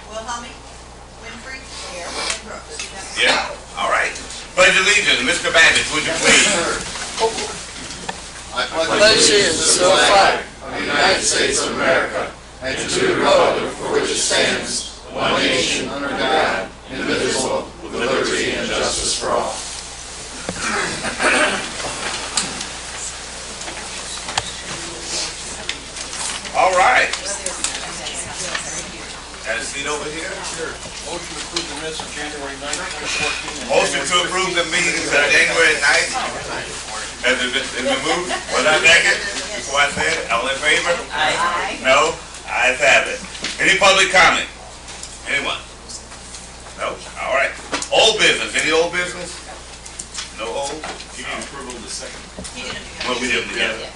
Wilhelmie, Winfrey, here, and Brooks. Yeah, all right. Pledge allegiance, Mr. Babbage, would you please? I pledge allegiance to the flag of the United States of America and to the republic for which it stands, one nation under God, indivisible, with liberty and justice for all. All right. Got a seat over here? Sure. Motion to approve the minutes of January 9th, 2014. Motion to approve the meetings of January 9th. Has it been moved? Was I second? Before I said it? All in favor? Aye. No? Ayes have it. Any public comment? Anyone? No? All right. Old business. Any old business? No old? You need approval of the second. He did it. Well, we did them together.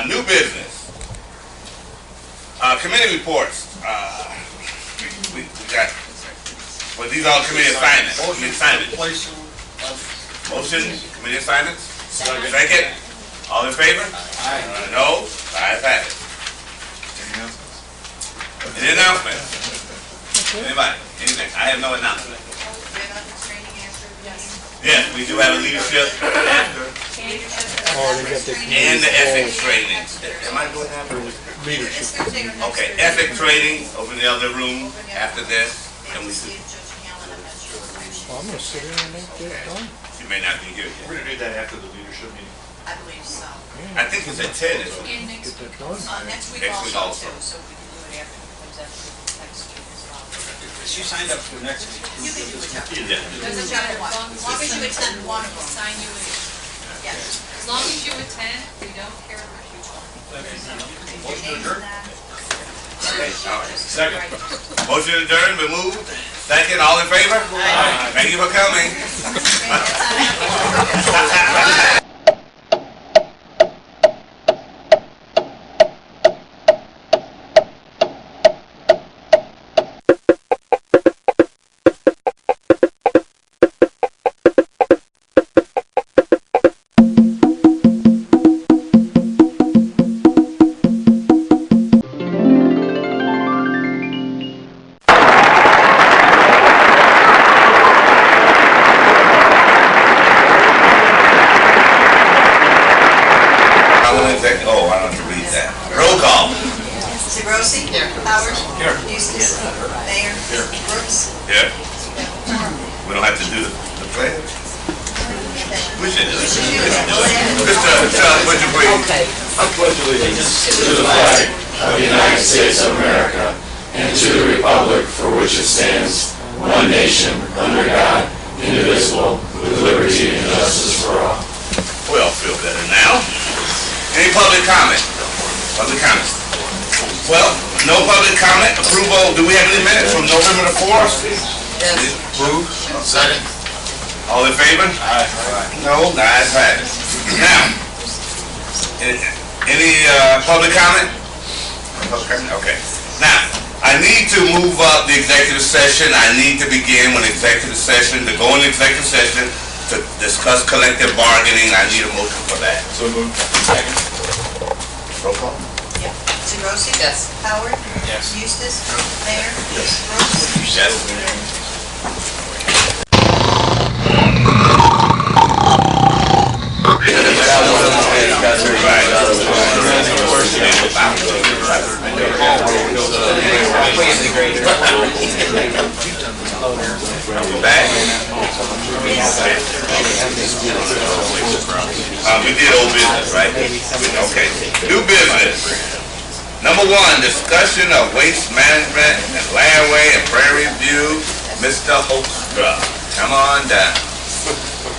New business. Committee reports. We got, well, these are all committee assignments. Committee assignments. Motion, committee assignments? Second. All in favor? Aye. No? Ayes have it. Any announcements? Anybody? Anything? I have no announcement. Yes, we do have a leadership after. And the ethics training. Am I doing that? Leadership. Okay, ethics training over in the other room after this. And we see. I'm going to sit here and make that done. You may not be here yet. We're going to do that after the leadership meeting. I believe so. I think it's at 10. Isn't it? And next week. Next week Next week also, also. too, so we can do it after it comes out next week as well. You signed up for next week. You can do it, Yeah. Doesn't matter what. As long as you attend one of them. Sign you in. Yes. As long as you attend, we don't care which one. Motion adjourned. Okay, all right. Second. Motion adjourned, been moved. Second, all in favor? Aye. Thank you for coming. Oh, I don't have to read that. Roll call. Segrossi? Here. Howard? Here. Eustace? Mayor? Here. Brooks? Yeah. We don't have to do the pledge? We should do it. Mr. Chuck, would you please? I pledge allegiance to the flag of the United States of America and to the republic for which it stands, one nation, under God, indivisible, with liberty and justice for all. We all feel better now. Any public comment? Public comments? Well, no public comment. Approval. Do we have any minutes from November the 4th? Yes. Approved. Second. All in favor? Aye. No, ayes have it. Now, any public comment? Okay. Now, I need to move up the executive session. I need to begin with executive session, to go in executive session to discuss collective bargaining. I need a motion for that. So moved. Second. Roll call. Yeah. Segrossi? Yes. Howard? Yes. Eustace? Mayor? Yes. Brooks? Yes. We did old business, right? Okay. New business. Number 1, discussion of waste management and landway and Prairie View. Mr. Holstra, come on down.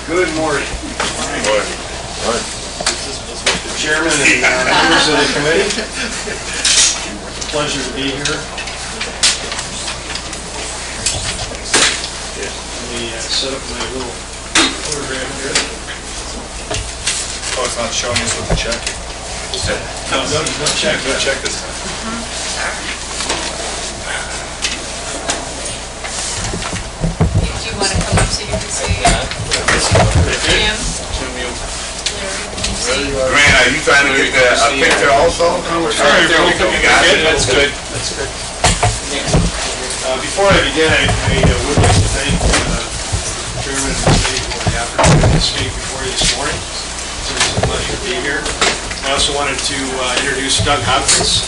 Good morning. Good morning. The chairman and members of the committee. Pleasure to be here. Let me set up my little program here. Oh, it's not showing us with the check? No check. No check this time. Do you want to come up so you can see? Jim? Grant, are you trying to get a picture also? You got it? That's good. That's good. Before I begin, I would like to thank Chairman and the committee for the opportunity to speak before you this morning. It's a pleasure to be here. I also wanted to introduce Doug Hopkins.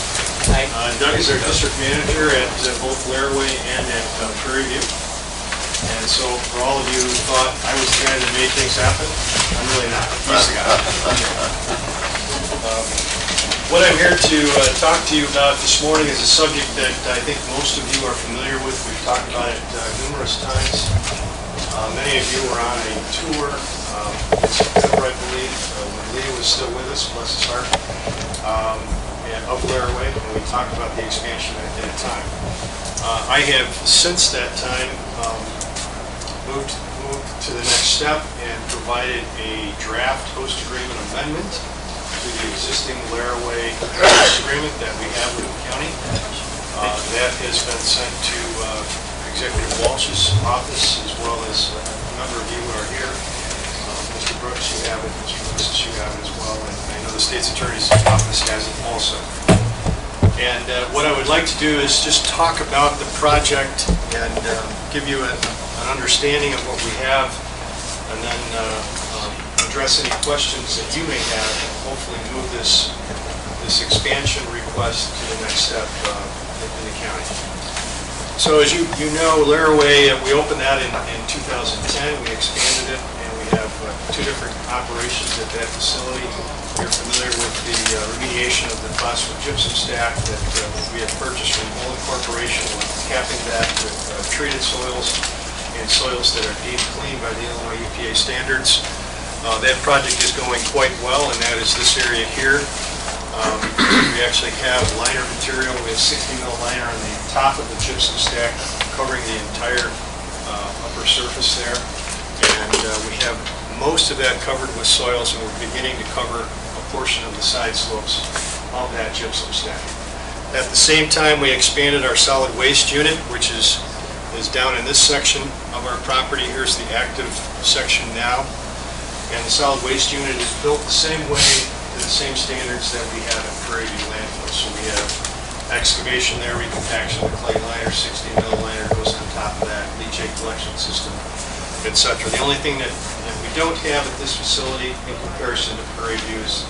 Doug is our district manager at both Laraway and at Prairie View. And so for all of you who thought I was the guy that made things happen, I'm really not. He's the guy. What I'm here to talk to you about this morning is a subject that I think most of you are familiar with. We've talked about it numerous times. Many of you were on a tour in September, I believe, when Lee was still with us, bless his heart, of Laraway, and we talked about the expansion at that time. I have since that time moved to the next step and provided a draft host agreement amendment to the existing Laraway host agreement that we have with the county. That has been sent to Executive Walsh's office, as well as a number of you who are here. Mr. Brooks, you have it. Mr. Lewis, you have it as well. And I know the state's attorney's office has it also. And what I would like to do is just talk about the project and give you an understanding of what we have, and then address any questions that you may have, and hopefully move this expansion request to the next step in the county. So as you know, Laraway, we opened that in 2010. We expanded it, and we have two different operations at that facility. You're familiar with the remediation of the phosphate gypsum stack that we had purchased from Mullen Corporation, capping that with treated soils and soils that are deemed clean by the Illinois EPA standards. That project is going quite well, and that is this area here. We actually have liner material. We have 60 mil liner on the top of the gypsum stack covering the entire upper surface there. And we have most of that covered with soils, and we're beginning to cover a portion of the side slopes of that gypsum stack. At the same time, we expanded our solid waste unit, which is down in this section of our property. Here's the active section now. And the solid waste unit is built the same way, to the same standards that we have at Prairie View landfill. So we have excavation there, recompaction of clay liner, 60 mil liner goes on top of that, leachate collection system, etc. The only thing that we don't have at this facility in comparison to Prairie View is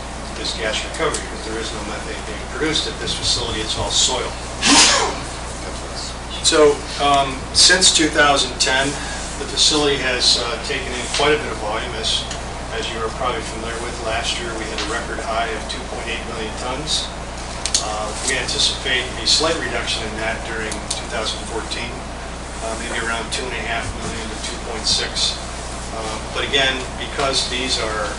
gas recovery, because there is no methane being produced at this facility. It's all soil. So since 2010, the facility has taken in quite a bit of volume. As you are probably familiar with, last year we had a record high of 2.8 million tons. We anticipate a slight reduction in that during 2014, maybe around 2.5 million to 2.6. But again, because these are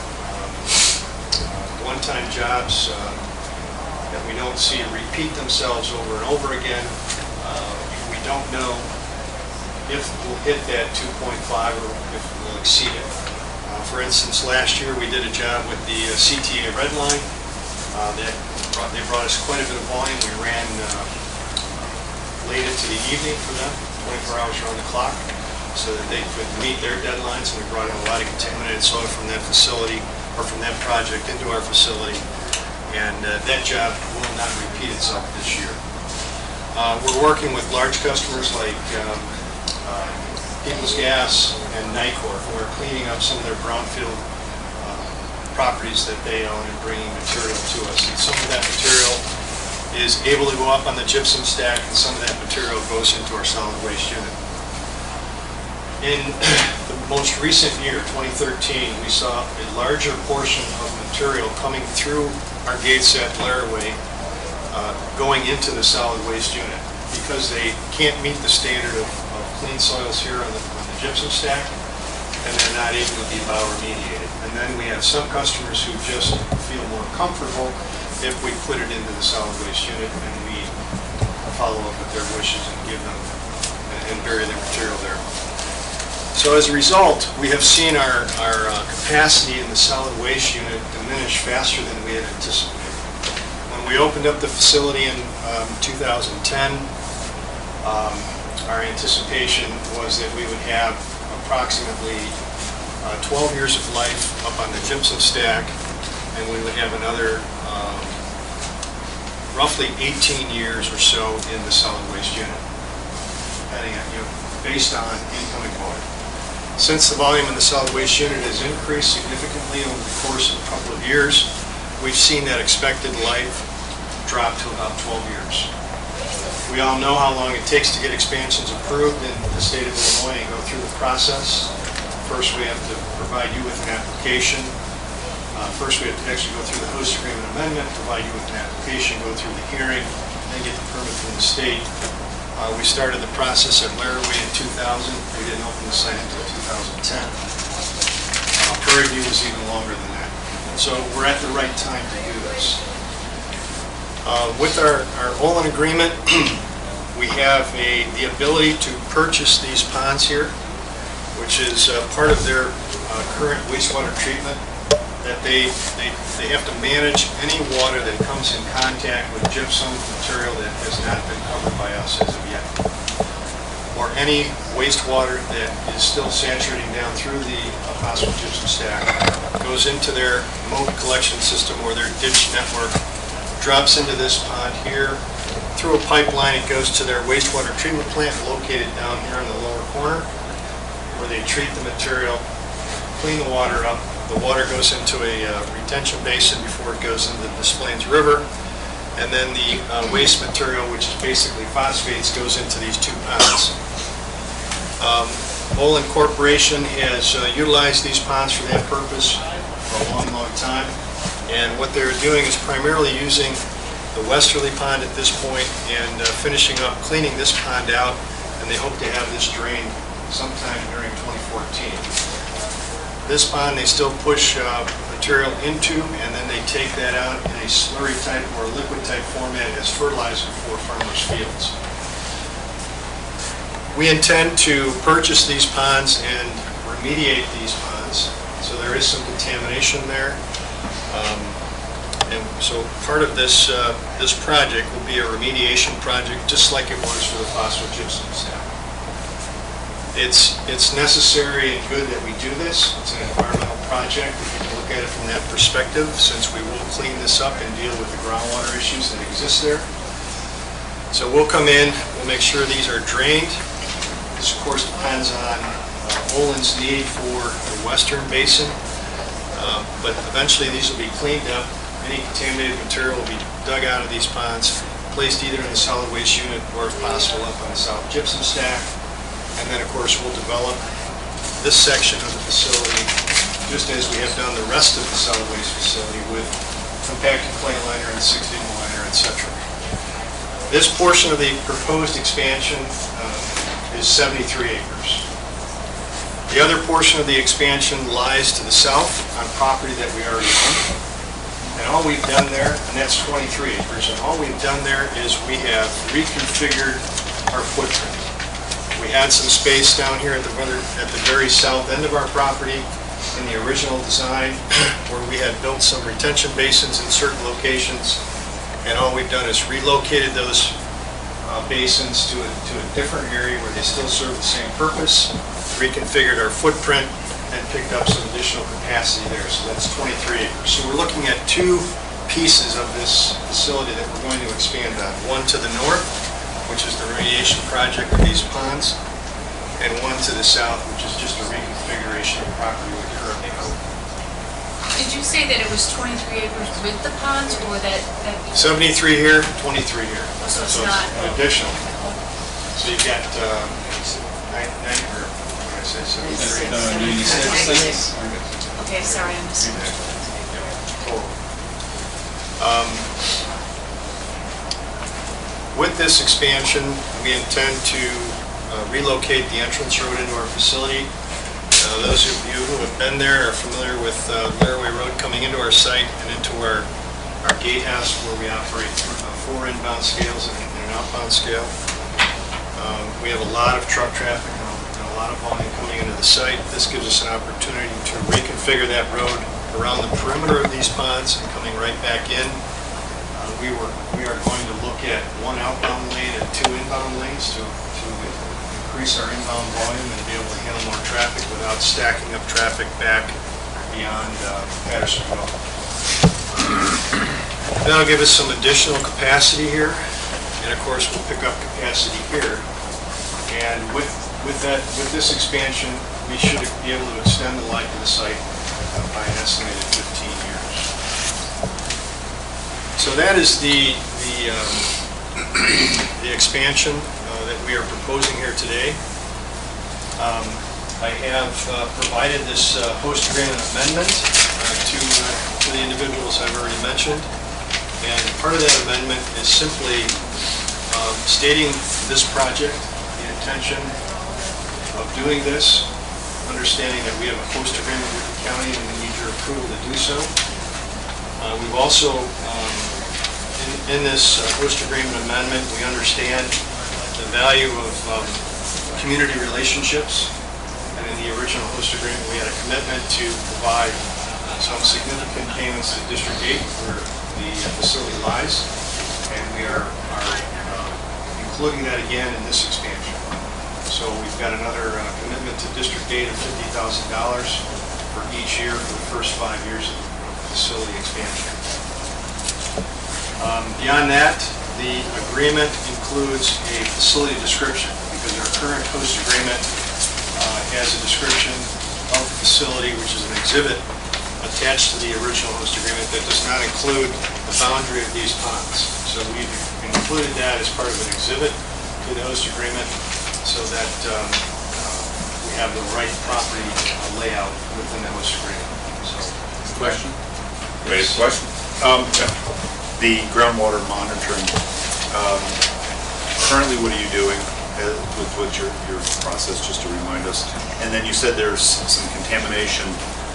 one-time jobs that we don't see repeat themselves over and over again, we don't know if we'll hit that 2.5 or if we'll exceed it. For instance, last year we did a job with the CTA Red Line. They brought us quite a bit of volume. We ran late into the evening for them, 24 hours around the clock, so that they could meet their deadlines. And we brought in a lot of contaminated soil from that facility, or from that project, into our facility. And that job will not repeat itself this year. We're working with large customers like People's Gas and Nicor, who are cleaning up some of their brownfield properties that they own and bringing material to us. And some of that material is able to go up on the gypsum stack, and some of that material goes into our solid waste unit. In the most recent year, 2013, we saw a larger portion of material coming through our gates at Laraway going into the solid waste unit, because they can't meet the standard of clean soils here on the gypsum stack, and they're not able to be bioremediated. And then we have some customers who just feel more comfortable if we put it into the solid waste unit and we follow up with their wishes and give them and bury their material there. So as a result, we have seen our capacity in the solid waste unit diminish faster than we had anticipated. When we opened up the facility in 2010, our anticipation was that we would have approximately 12 years of life up on the gypsum stack, and we would have another roughly 18 years or so in the solid waste unit. depending on, based on incoming water. Since the volume in the solid waste unit has increased significantly over the course of a couple of years, we've seen that expected life drop to about 12 years. We all know how long it takes to get expansions approved in the state of Illinois and go through the process. First, we have to provide you with an application. First, we have to actually go through the host agreement amendment, provide you with an application, go through the hearing, then get the permit from the state. We started the process at Laramie in 2000. We didn't open the site until 2010. Prairie View was even longer than that. So we're at the right time to do this. With our Olin agreement, we have the ability to purchase these ponds here, which is part of their current wastewater treatment, that they have to manage any water that comes in contact with gypsum material that has not been covered by us as of yet, or any wastewater that is still saturating down through the phosphogypsum stack, goes into their moat collection system or their ditch network, drops into this pond here, through a pipeline it goes to their wastewater treatment plant located down here in the lower corner, where they treat the material, clean the water up. The water goes into a retention basin before it goes into the Des Plaines River, and then the waste material, which is basically phosphates, goes into these two ponds. Olin Corporation has utilized these ponds for that purpose for a long, long time, and what they're doing is primarily using the westerly pond at this point and finishing up cleaning this pond out, and they hope to have this drained sometime during 2014. This pond they still push material into, and then they take that out in a slurry type or liquid type format as fertilizer for farmers' fields. We intend to purchase these ponds and remediate these ponds, so there is some contamination there. And so part of this this project will be a remediation project, just like it was for the phosphogypsum stack. It's necessary and good that we do this. It's an environmental project, if you can look at it from that perspective, since we will clean this up and deal with the groundwater issues that exist there. So we'll come in, we'll make sure these are drained. This, of course, depends on Olin's need for the western basin, but eventually these will be cleaned up. Any contaminated material will be dug out of these ponds, placed either in the solid waste unit or, if possible, up on the solid gypsum stack. And then, of course, we'll develop this section of the facility just as we have done the rest of the solid waste facility with compacted clay liner and 6-inch liner, etc. This portion of the proposed expansion is 73 acres. The other portion of the expansion lies to the south on property that we already own. And all we've done there, and that's 23 acres, and all we've done there is we have reconfigured our footprint. We had some space down here at the very south end of our property in the original design where we had built some retention basins in certain locations, and all we've done is relocated those basins to a different area where they still serve the same purpose, reconfigured our footprint, and picked up some additional capacity there. So that's 23 acres. So we're looking at two pieces of this facility that we're going to expand on. One to the north, which is the remediation project of these ponds, and one to the south, which is just a reconfiguration of property we currently own. Did you say that it was 23 acres with the ponds, or that... 73 here, 23 here. So it's not... Additional. So you've got 90, or what did I say, 73? 96. Okay, sorry, I misunderstood. Total. With this expansion, we intend to relocate the entrance road into our facility. Those of you who have been there are familiar with Laraway Road coming into our site and into our gatehouse where we operate 4 inbound scales and an outbound scale. We have a lot of truck traffic and a lot of volume coming into the site. This gives us an opportunity to reconfigure that road around the perimeter of these ponds and coming right back in. We are going to look at 1 outbound lane and 2 inbound lanes to increase our inbound volume and be able to handle more traffic without stacking up traffic back beyond Pattersonville. That'll give us some additional capacity here, and of course we'll pick up capacity here. And And with this expansion, we should be able to extend the life of the site by an estimated 15 years. So that is the expansion that we are proposing here today. I have provided this host agreement amendment to the individuals I've already mentioned. And part of that amendment is simply stating this project, the intention of doing this, understanding that we have a host agreement with the county and we need your approval to do so. We've also, in this host agreement amendment, we understand the value of community relationships. And in the original host agreement, we had a commitment to provide some significant payments to District 8 where the facility lies. And we are including that again in this expansion. So we've got another commitment to District 8 of $50,000 for each year for the first 5 years of the facility expansion. Beyond that, the agreement includes a facility description because our current host agreement has a description of the facility, which is an exhibit attached to the original host agreement that does not include the boundary of these ponds. So we've included that as part of an exhibit to the host agreement so that we have the right property layout within the host agreement. So, Question? Raise question? The groundwater monitoring, currently what are you doing with your process, just to remind us? And then you said there's some contamination.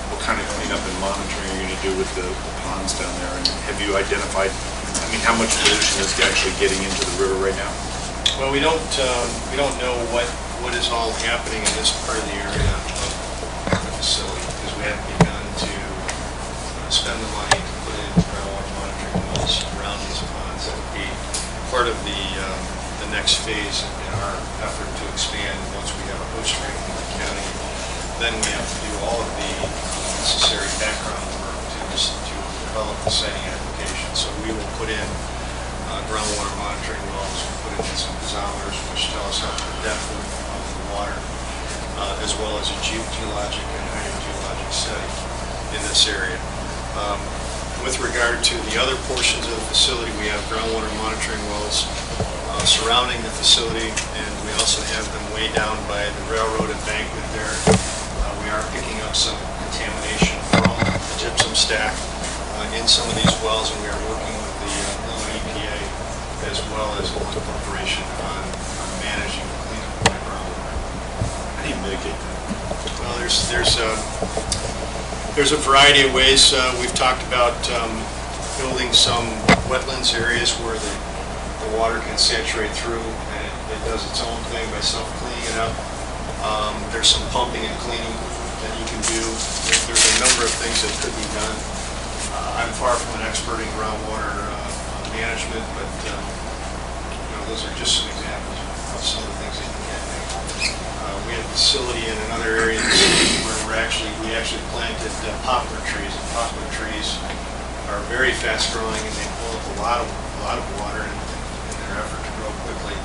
What kind of cleanup and monitoring are you going to do with the ponds down there? And have you identified, I mean, how much pollution is actually getting into the river right now? well, we don't know what is all happening in this part of the area of the facility because we haven't begun to spend the money to put in groundwater monitoring wells around these ponds. That would be part of the next phase in our effort to expand once we have a host agreement with the county. Then we have to do all of the necessary background work to develop the siting application. So we will put in groundwater monitoring wells, we put in some piezometers which tell us how the depth of the water, as well as a geologic and hydrogeologic study in this area. With regard to the other portions of the facility, we have groundwater monitoring wells surrounding the facility, and we also have them way down by the railroad embankment there. We are picking up some contamination from the gypsum stack in some of these wells, and we are working with the Illinois EPA as well as Illinois Corporation on managing the cleanup of the groundwater. How do you mitigate that? Well, there's a variety of ways. We've talked about building some wetlands areas where the water can saturate through and it does its own thing by self-cleaning it up. There's some pumping and cleaning that you can do. There's a number of things that could be done. I'm far from an expert in groundwater management, but those are just some examples of some of the things that you can do. We have a facility in another area in the city where we actually planted poplar trees, and poplar trees are very fast growing and they pull up a lot of water in their effort to grow quickly,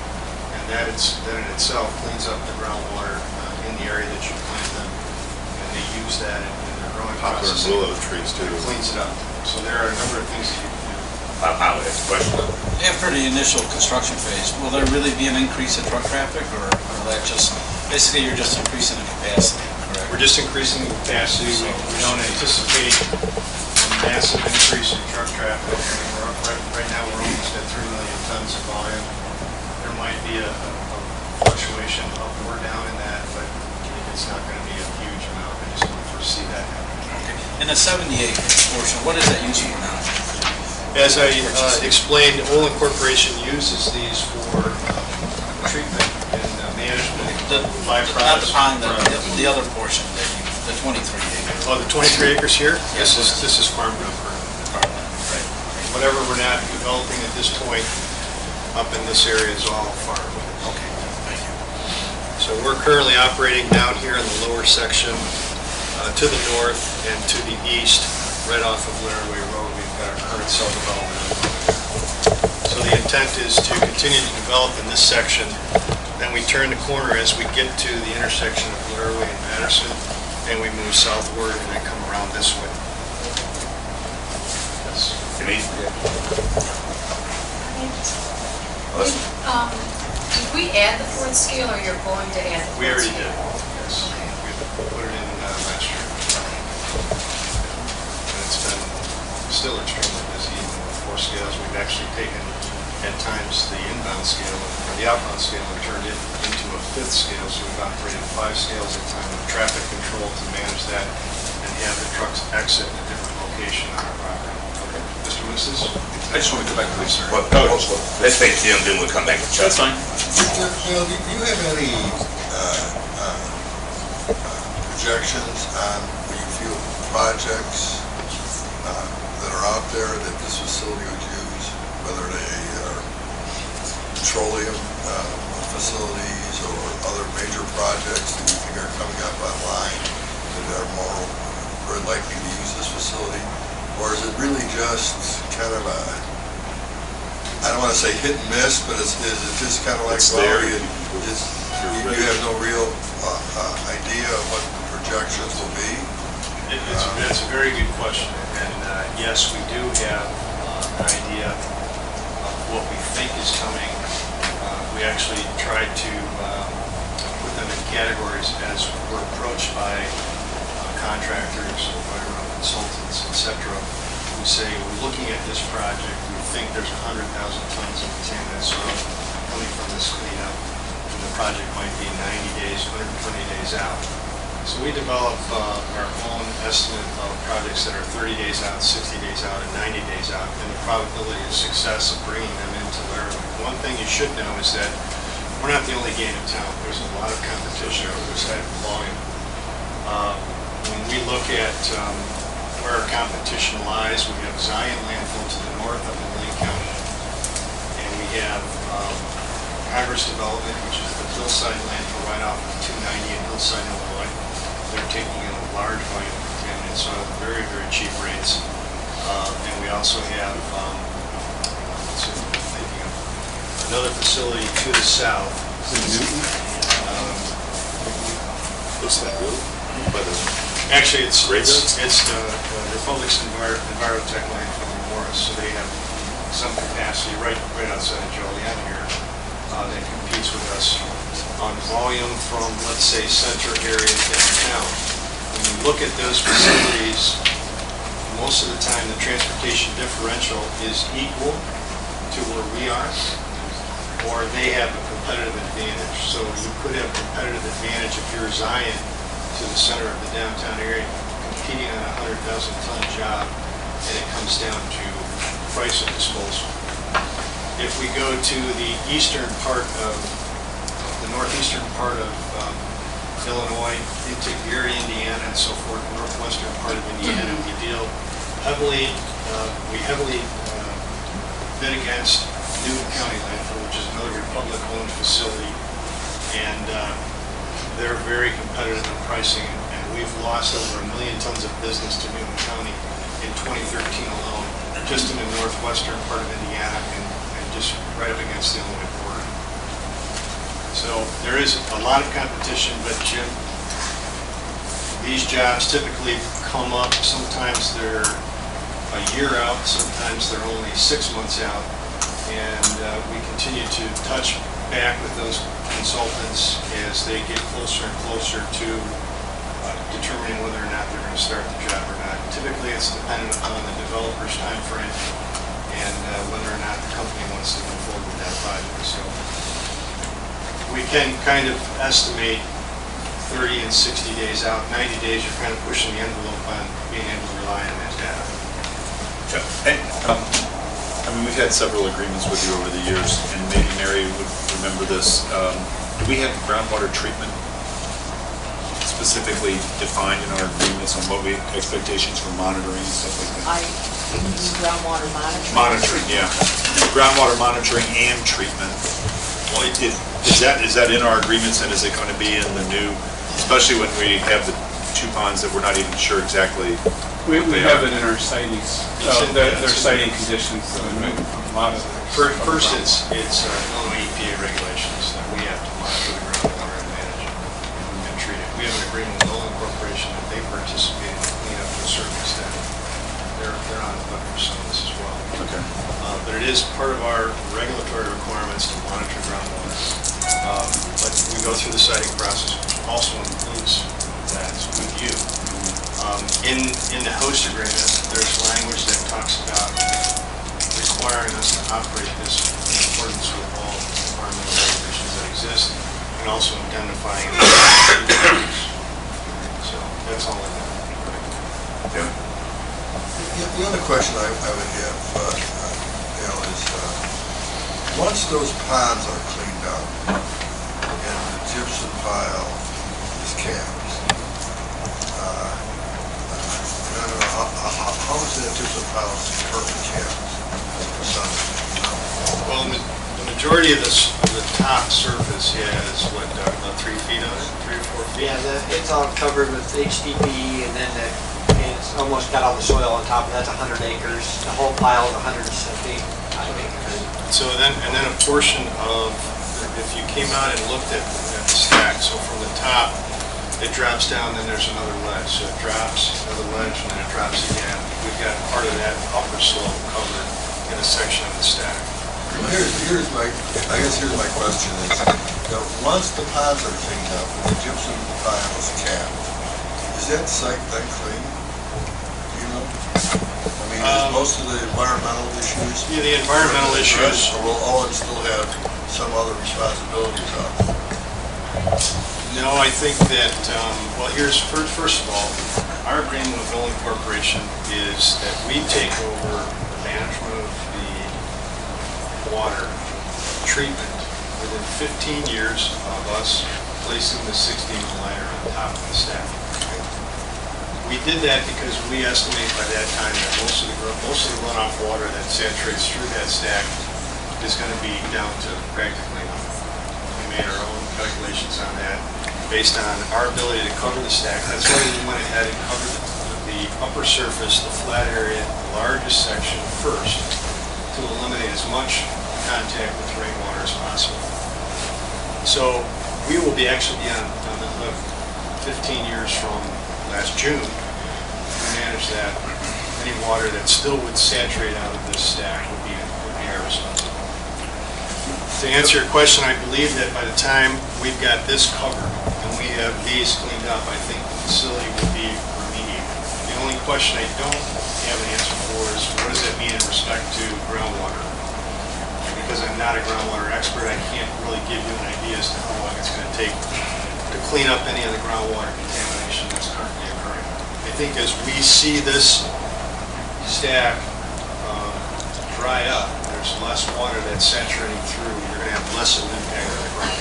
and that in itself cleans up the groundwater in the area that you plant them, and they use that in their growing Poplar process. and willow trees too. It cleans it up. So there are a number of things that you can do. I'll ask a question. After the initial construction phase, will there really be an increase in truck traffic, or that just, basically you're just increasing the capacity, correct? We're just increasing the capacity. We don't anticipate a massive increase in truck traffic. Right now, we're almost at 3 million tons of volume. There might be a fluctuation up or down in that, but it's not going to be a huge amount. I just don't foresee that happening. Okay. In the 70-acre portion, what is that used for now? As I explained, Olin Corporation uses these for treatment and management of byproducts. Not the other portion, the 23 acres. Oh, the 23 acres here? Yes. This is farmed up currently. Right. Whatever we're not developing at this point up in this area is all farmed. Okay, thank you. So we're currently operating down here in the lower section to the north and to the east, right off of Laramie Road. We've got our current cell development. So the intent is to continue to develop in this section then we turn the corner as we get to the intersection of Blair Way and Patterson, and we move southward and then come around this way. Yes. Denise? Did we add the fourth scale, or you're going to add the fourth scale? We already did, yes. We put it in last year. And it's been still extremely busy, even with 4 scales. We've actually taken, at times, the inbound scale, or the outbound scale, and turned it into a 5th scale, so we've operated 5 scales at a time with traffic control to manage that and have the trucks exit in a different location on our property. Okay. Mr. Winston? I just want to go back to this, sir. Let's take Tim, then we'll come back to Chuck. That's fine. Bill, do you have any projections on what you feel projects that are out there that this facility would use, whether they are petroleum facilities or other major projects that you think are coming up online that are very likely to use this facility? Or is it really just kind of a, I don't want to say hit and miss, but is it just kind of like, It's well, there. you have no real idea of what the projections will be? It's a very good question, and yes, we do have an idea of what we think is coming. We actually tried to put them in categories as we're approached by contractors, environmental consultants, etc. We say, we're looking at this project, we think there's 100,000 tons of contaminated soil coming from this cleanup, and the project might be 90 days, 120 days out. So we develop our own estimate of projects that are 30 days out, 60 days out, and 90 days out, and the probability of success of bringing them into Laramie. One thing you should know is that we're not the only game in town. There's a lot of competition over this type of volume. When we look at where our competition lies, we have Zion landfill to the north up in Lane County, and we have Congress Development, which is the hillside landfill right off of 290 in Hillside, Illinois. They're taking in a large volume of contaminated soil at very, very cheap rates. And we also have, let's see what I'm thinking of, another facility to the south. What's that, really? Actually, it's the Republic's Envirotech landfill in Morris, so they have some capacity right outside of Joliet here that competes with us on volume from, let's say, center areas downtown. When you look at those facilities, most of the time the transportation differential is equal to where we are, or they have a competitive advantage. So you could have a competitive advantage if you're Zion to the center of the downtown area competing on a 100,000-ton job, and it comes down to price of disposal. If we go to the eastern part of the northeastern part of Illinois into Gary, Indiana, and so forth, northwestern part of Indiana, we heavily bid against Newton County landfill, which is another Republic-owned facility, and they're very competitive in pricing, and we've lost over 1 million tons of business to Newton County in 2013 alone, just in the northwestern part of Indiana and just right up against the Illinois border. So there is a lot of competition, but Jim, these jobs typically come up, sometimes they're a year out, sometimes they're only 6 months out, and we continue to touch back with those consultants as they get closer and closer to determining whether or not they're going to start the job or not. Typically, it's dependent upon the developer's time frame and whether or not the company wants to move forward with that project. So we can kind of estimate 30 and 60 days out. 90 days, you're kind of pushing the envelope on being able to rely on that data. I mean, we've had several agreements with you over the years, and maybe Mary would remember this. Do we have groundwater treatment specifically defined in our agreements on what expectations for monitoring and stuff like that? Groundwater monitoring. Monitoring, yeah. Groundwater monitoring and treatment. Well, is that in our agreements, and is it going to be in the new, especially when we have the 2 ponds that we're not even sure exactly? We have it in our sightings. Their sighting conditions. A lot of First, it's Illinois EPA regulations that we have to monitor. but it is part of our regulatory requirements to monitor groundwater. But we go through the siting process, which also includes that with you. In the host agreement, there's language that talks about requiring us to operate this in accordance with all environmental regulations that exist, and also identifying so that's all I have. Yeah. The other question I would have, Al, is once those ponds are cleaned up and the gypsum pile is capped, how is that gypsum pile currently capped as a percentage? Well, the majority of the top surface has, what, about 3 feet on it, 3 or 4 feet? Yeah, it's all covered with HDP, and then it's almost got all the soil on top, and that's 100 acres. The whole pile is 175 acres. So then a portion of, if you came out and looked at the stack, so from the top, it drops down, then there's another ledge. So it drops, another ledge, and then it drops again. We've got part of that upper slope covered in a section of the stack. Well, here's my question is, once the ponds are cleaned up and the gypsum pile is capped, is that site then clean? Do you know? I mean, is most of the environmental issues? Yeah, the environmental issues. Or will Owen still have some other responsibilities on it? No, I think that, well, here's, first of all, our agreement with Olin Corporation is that we take over the management of the water treatment within 15 years of us placing the 16th liner on top of the stack. We did that because we estimate by that time that most of the runoff water that saturates through that stack is going to be down to practically nothing. We made our own calculations on that based on our ability to cover the stack. That's why we went ahead and covered the upper surface, the flat area, the largest section first to eliminate as much contact with rainwater as possible. So we will actually be on the hook 15 years from last June to manage that. Any water that still would saturate out of this stack would be our responsibility. To answer your question, I believe that by the time we've got this covered and we have these cleaned up, I think the facility will be remediated. The only question I don't have an answer for is what does that mean in respect to groundwater? Because I'm not a groundwater expert, I can't really give you an idea as to how long it's going to take to clean up any of the groundwater contamination that's currently occurring. I think as we see this stack dry up, there's less water that's saturating through, you're going to have less of an impact on the ground.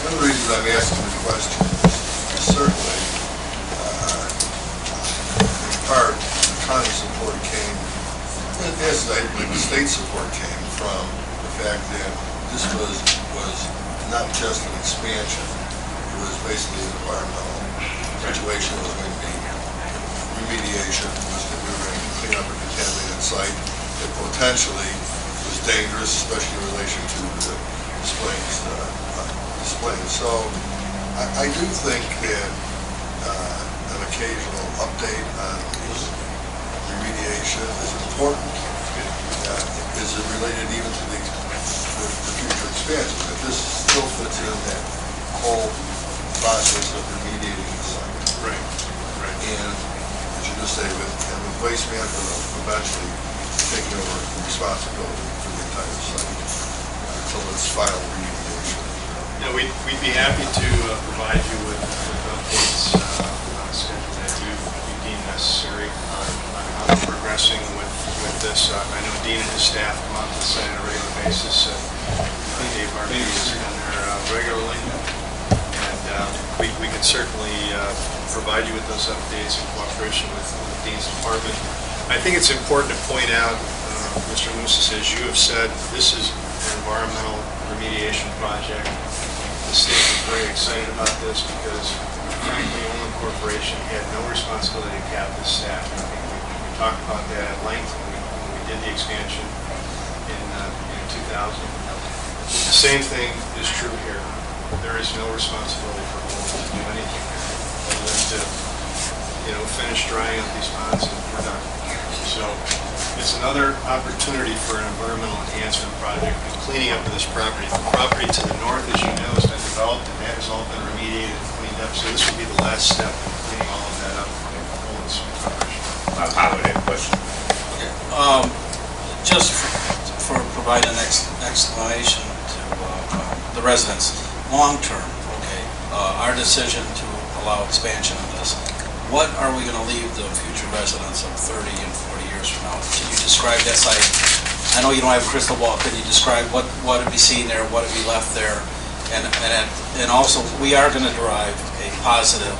One of the reasons I'm asking the question is certainly, in part, the county support came, as I believe the state support came from the fact that this was not just an expansion, it was basically an environmental situation. It was going to be remediation, it was that we were going to clean up a contaminated site that potentially was dangerous, especially in relation to the displays. So I do think that an occasional update on remediation is important. Is it related even to the future expansion? That this still fits in that whole process of remediating the site. Right. And as you just say, with waste management eventually taking over responsibility for the entire site until it's final remediation. Yeah, we'd be happy to provide you with updates on a schedule that you deem necessary on how we're progressing with this. I know Dean and his staff come out to the site on a regular basis. Dave Harvey is down there regularly. And we can certainly provide you with those updates in cooperation with Dean's department. I think it's important to point out, Mr. Mooses, as you have said, this is an environmental remediation project. The state is very excited about this because, frankly, Olin Corporation had no responsibility to cap this staff. I think we talked about that at length when we did the expansion in 2000. The same thing is true here. There is no responsibility for Olin to do anything other than to, finish drying up these ponds and we're done. So It's another opportunity for an environmental enhancement project and cleaning up of this property. The property to the north, as you know, has been developed and that has all been remediated and cleaned up. So this will be the last step in cleaning all of that up and pulling some coverage. My pilot had a question. Just for providing an explanation to the residents, long-term, okay, our decision to allow expansion of this, what are we going to leave the future residents of 30 and 40 years from now? Can you describe that site? I know you don't have a crystal ball. Can you describe what would be seen there, what would be left there? And also, we are going to derive a positive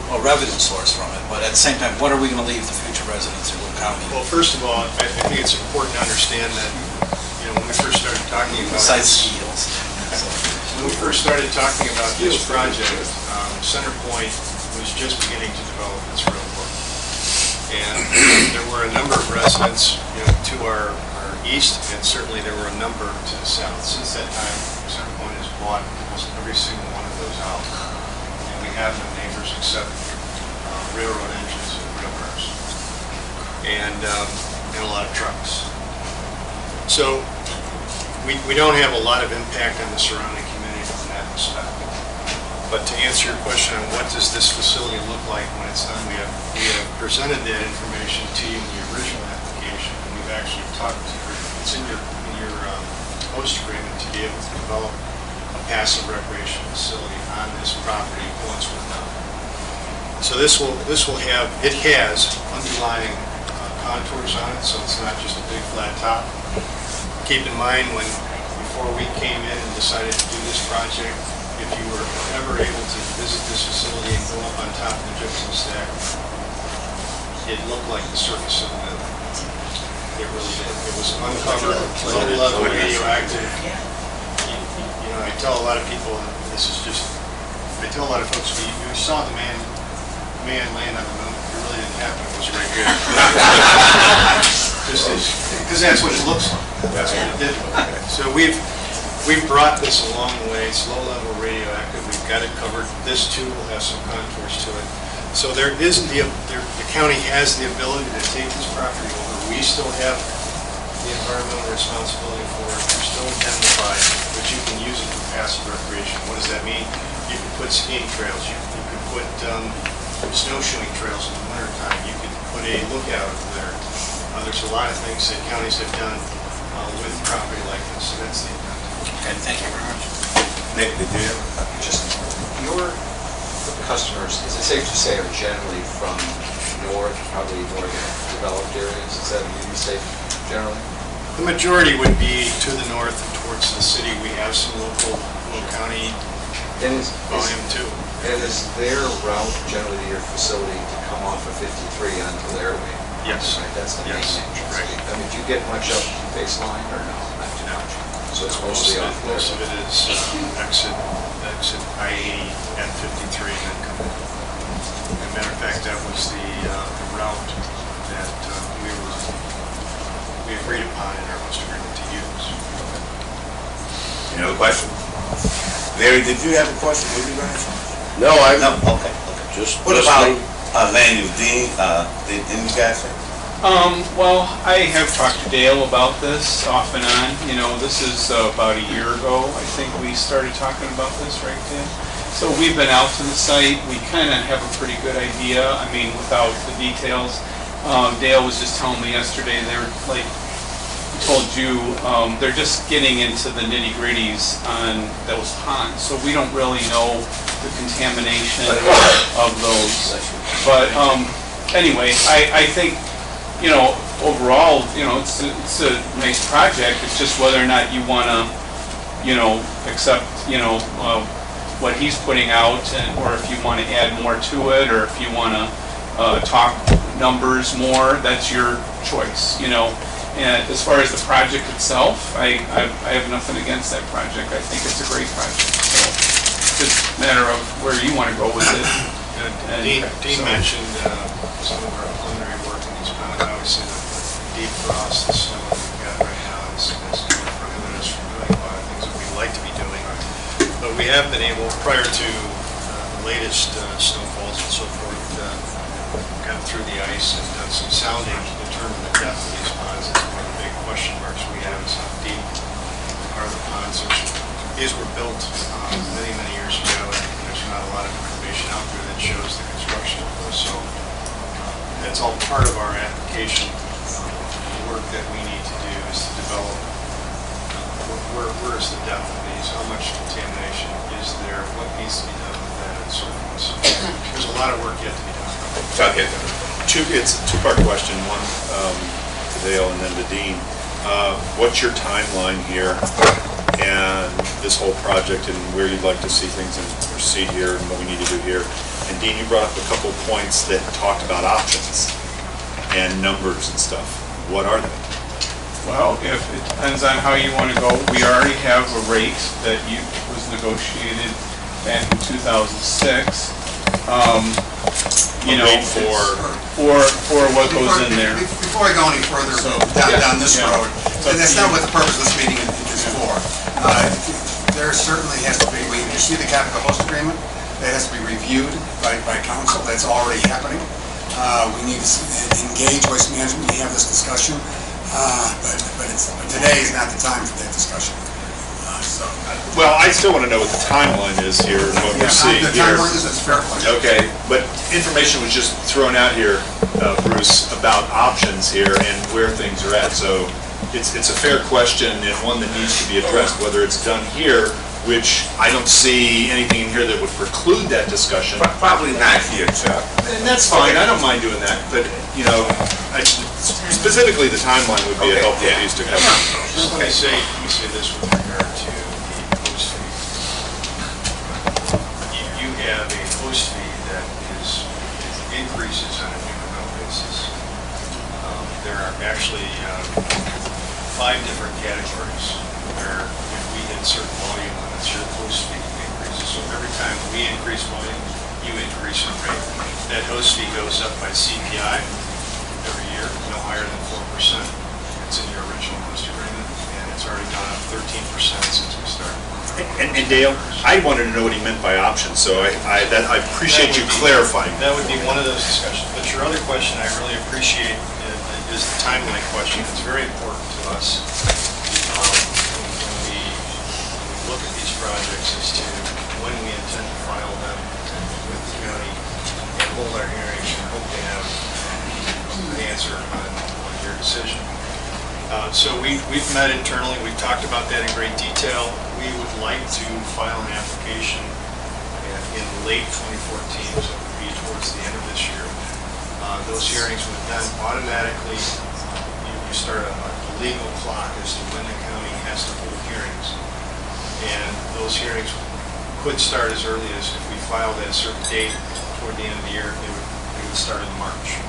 a revenue source from it, but at the same time, what are we going to leave the future residents of Will County? Well, first of all, I think it's important to understand that, when we first started talking about Besides this, skills. when we first started talking about this project, Centerpoint was just beginning to develop its railroad. And there were a number of residents, to our east, and certainly there were a number to the south. Since that time, Centerpoint has bought almost every single one of those out. And we have no neighbors except railroad engines and rail cars. And a lot of trucks. So we don't have a lot of impact on the surrounding community from that respect. But to answer your question on what does this facility look like when it's done, we have presented that information to you in the original application, and we've actually talked to you. It's in your host agreement to be able to develop a passive recreation facility on this property once we're done. So this will have, it has underlying contours on it, so it's not just a big flat top. Keep in mind before we came in and decided to do this project, if you were ever able to visit this facility and go up on top of the gypsum stack, it looked like the surface of the moon. It really did. It was uncovered, low-level radioactive. I tell a lot of people, I tell a lot of folks, you saw the man land on the moon. It really didn't happen. It was right here. Because that's what it looks like. That's what it did look like. So we've brought this a long way. It's low-level radioactive. We've got it covered. This too will have some contours to it. So the county has the ability to take this property over. We still have the environmental responsibility for it. We're still indemnified, but you can use it for passive recreation. What does that mean? You can put skiing trails. You can put snowshoeing trails in the wintertime. You could put a lookout over there. There's a lot of things that counties have done with property like this, so that's the intent. Okay, thank you very much. Nick, did you have? Just your customers, is it safe to say, are generally from north, probably more developed areas? Is that would be safe generally? The majority would be to the north and towards the city. We have some local county volume too. And is their route generally to your facility to come off of 53 onto the airway? Yes. Right, that's the main thing. Right. I mean, do you get much up baseline or no? Not too much. So it's mostly off there. Most of it is exit I-80 and 53 and then come in. As a matter of fact, that was the route that we agreed upon in our host agreement to use. Any other question? Larry, did you have a question? Did you guys? No, No? Okay. just. What about land use? Dean, didn't you guys say? Well, I have talked to Dale about this off and on. This is about a year ago, I think we started talking about this, right, Dan? So we've been out to the site. We kind of have a pretty good idea. I mean, without the details. Dale was just telling me yesterday, they're like, I told you, they're just getting into the nitty-gritties on those ponds. So we don't really know the contamination of those. But anyway, I think, overall, it's a nice project. It's just whether or not you want to, accept, what he's putting out, or if you want to add more to it, or if you want to talk numbers more, that's your choice, And as far as the project itself, I have nothing against that project. I think it's a great project. So it's just a matter of where you want to go with it. Dean mentioned some of our preliminary work in these ponds. Obviously, the deep frost, the snow that we've got right now is going to prohibit us from doing a lot of things that we'd like to be doing. But we have been able, prior to the latest snowfalls and so forth, gone through the ice and done some sounding to determine the depth of these ponds. It's one of the big question marks we have is how deep are the ponds. These were built many, many years ago, and there's not a lot of information out there that shows the construction of those. So that's all part of our application. The work that we need to do is to develop where is the depth of these, how much contamination is there, what needs to be done with that, and so forth. So there's a lot of work yet to be done. It's a two-part question, one to Dale and then to Dean. What's your timeline here and this whole project and where you'd like to see things and proceed here and what we need to do here? And Dean, you brought up a couple points that talked about options and numbers and stuff. What are they? Well, if it depends on how you want to go, we already have a rate that was negotiated back in 2006. You know, for what goes in there. Before I go any further down this road, and that's not what the purpose of this meeting is for. There certainly has to be, when you see the capital host agreement, that has to be reviewed by council. That's already happening. We need to engage Waste Management to have this discussion. But today is not the time for that discussion. Well, I still want to know what the timeline is here and what we're seeing here. The timeline is a fair question. Okay, but information was just thrown out here, Bruce, about options here and where things are at. So it's a fair question and one that needs to be addressed, whether it's done here, which I don't see anything in here that would preclude that discussion. Probably not here, Chuck. And that's fine, I don't mind doing that, but, you know, specifically the timeline would be a helpful piece to cover. Let me say this with regard to the host fee. You have a host fee that increases on an incremental basis. There are actually 5 different categories where if we hit certain volume limits, your host fee increases. So every time we increase volume, you increase your rate. That host fee goes up by CPI every year, no higher than 4%. It's in your original host agreement, and it's already gone up 13% since we started. And Dale, I wanted to know what he meant by options, so I appreciate you clarifying. That would be one of those discussions. But your other question I really appreciate is the timeline question. It's very important to us when we look at these projects as to when we intend to file them with the county and hold our hearings and hope to have an answer on your decision. So we've met internally, we've talked about that in great detail. We would like to file an application in late 2014, so it would be towards the end of this year. Those hearings would then automatically, you start a legal clock as to when the county has to hold hearings. And those hearings could start as early as, if we filed at a certain date toward the end of the year, they would start in March.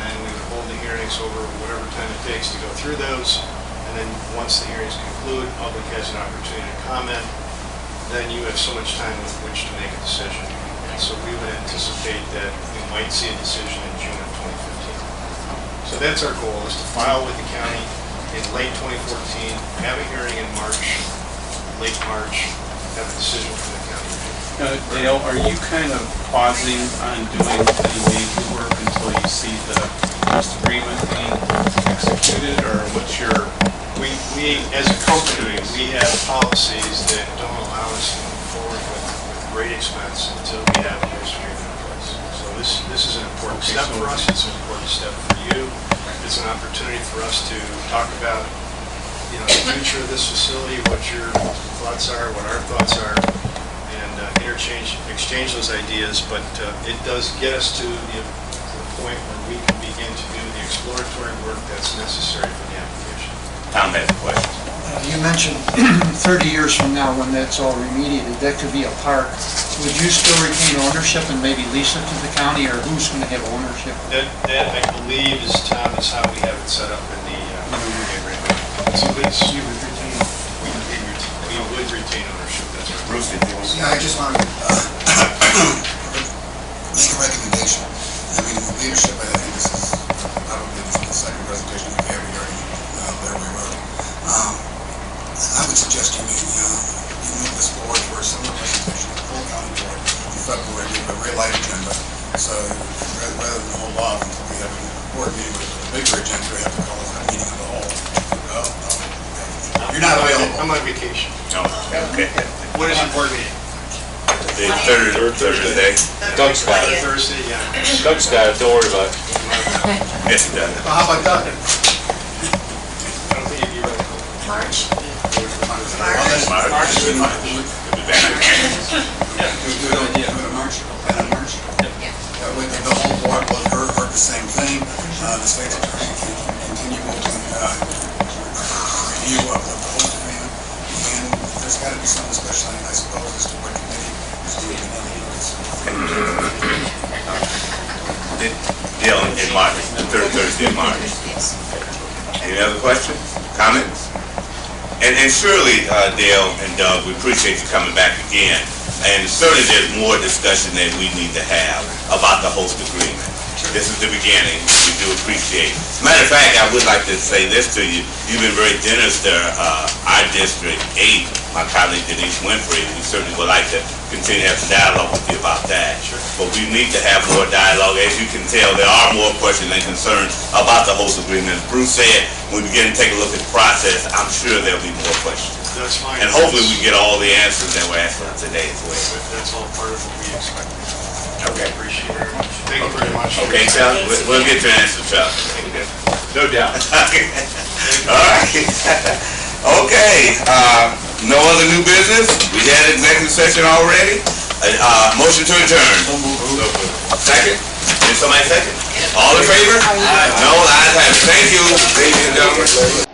And we would hold the hearings over whatever time it takes to go through those, and then once the hearings conclude, public has an opportunity to comment, then you have so much time with which to make a decision. And so we would anticipate that we might see a decision in June of 2015. So that's our goal, is to file with the county in late 2014, have a hearing in March, late March, have a decision from the county. Dale, are you kind of pausing on doing any major work until you see the host agreement being executed, or what's your? We as a company, we have policies that don't allow us to move forward with great expense until we have the host agreement in place. So this is an important step for us. It's an important step for you. It's an opportunity for us to talk about, the future of this facility, what your thoughts are, what our thoughts are. Exchange those ideas, but it does get us to the point where we can begin to do the exploratory work that's necessary for the application. Tom has a question. You mentioned 30 years from now when that's all remediated, that could be a park. Would you still retain ownership and maybe lease it to the county, or who's going to have ownership? That I believe is, Tom, is how we have it set up in the agreement. So you would retain, we would retain ownership. That's right. Bruce, did you want to? Yeah, I just wanted to make a recommendation. I mean, leadership, I think this is probably the second presentation we've had regarding Laramie Road. I would suggest you move this forward for a similar presentation to the full county board in February. We have a very light agenda. So rather than hold off until we have a board meeting with a bigger agenda, we have to call it a meeting of the whole. You're not available. I'm on vacation. No, okay. What is your board meeting? The third Thursday. Doug's got it. Thursday, yeah. Doug's got it, don't worry about it. Yes, it does. Well, how about Doug? I don't think you'd be ready. March? March. Good March. It'll be back. Do it in March, plan on March. With the whole board will heard the same thing. The state's attorney can continue with review of the host agreement. And there's got to be some discussion, I suppose, as to what committee is doing In March, the third Thursday in March. Any other questions, comments? And surely, Dale and Doug, we appreciate you coming back again. And certainly there's more discussion that we need to have about the host agreement. This is the beginning. We do appreciate it. Matter of fact, I would like to say this to you. You've been very generous to our District 8, my colleague Denise Winfrey. We certainly would like to continue to have some dialogue with you about that. But we need to have more dialogue. As you can tell, there are more questions and concerns about the host agreement. As Bruce said, when we begin to take a look at the process, I'm sure there'll be more questions. That's fine. And hopefully we get all the answers that we're asking today as well. That's all part of what we expect. Okay. Appreciate it very much. Thank you very much. Okay, Chuck, we'll get your answer, Chuck. No doubt. All right. Okay, no other new business? We had executive session already. Motion to adjourn. Second? Did somebody second? All in favor? No, ayes have it. Thank you, ladies and gentlemen.